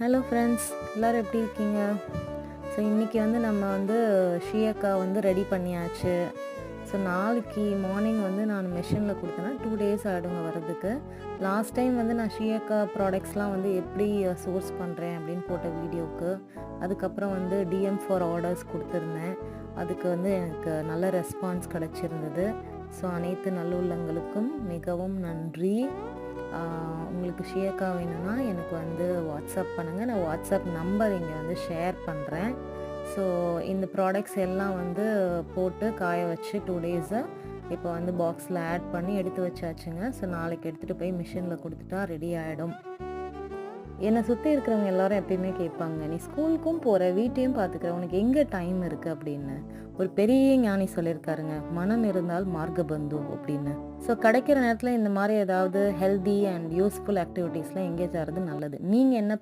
Hello friends, எல்லோரும் எப்படி இருக்கீங்க? ஸோ இன்றைக்கி வந்து நம்ம வந்து ஷியக்கா வந்து ரெடி பண்ணியாச்சு. ஸோ நாளைக்கு மார்னிங் வந்து நான் மெஷினில் கொடுத்தேன்னா 2 டேஸ் ஆகிடுங்க வரதுக்கு. லாஸ்ட் டைம் வந்து நான் ஷியக்கா ப்ராடக்ட்ஸ்லாம் வந்து எப்படி சோர்ஸ் பண்ணுறேன் அப்படின்னு போட்ட வீடியோவுக்கு அதுக்கப்புறம் வந்து டிஎம் ஃபார் ஆர்டர்ஸ் கொடுத்துருந்தேன். அதுக்கு வந்து எனக்கு நல்ல ரெஸ்பான்ஸ் கிடச்சிருந்தது. ஸோ அனைத்து நல்லுள்ளங்களுக்கும் மிகவும் நன்றி. உங்களுக்கு ஷியக்கா வேணும்னா எனக்கு வந்து வாட்ஸ்அப் பண்ணுங்கள். நான் வாட்ஸ்அப் நம்பர் இங்கே வந்து ஷேர் பண்ணுறேன். ஸோ இந்த ப்ராடக்ட்ஸ் எல்லாம் வந்து போட்டு காய வச்சு 2 டேஸை இப்போ வந்து பாக்ஸில் ஆட் பண்ணி எடுத்து வச்சாச்சுங்க. ஸோ நாளைக்கு எடுத்துகிட்டு போய் மிஷினில் கொடுத்துட்டா ரெடி ஆகிடும். என்னை சுற்றி இருக்கிறவங்க எல்லாரும் எப்பயுமே கேட்பாங்க, நீ ஸ்கூலுக்கும் போகிற வீட்டையும் பார்த்துக்கிற, உனக்கு எங்கே டைம் இருக்குது அப்படின்னு. ஒரு பெரிய ஞானி சொல்லியிருக்காருங்க, மனம் இருந்தால் மார்க்க பந்து அப்படின்னு. ஸோ கிடைக்கிற நேரத்தில் இந்த மாதிரி ஏதாவது ஹெல்தி அண்ட் யூஸ்ஃபுல் ஆக்டிவிட்டீஸில் எங்கேஜ் ஆகிறது நல்லது. நீங்கள் என்ன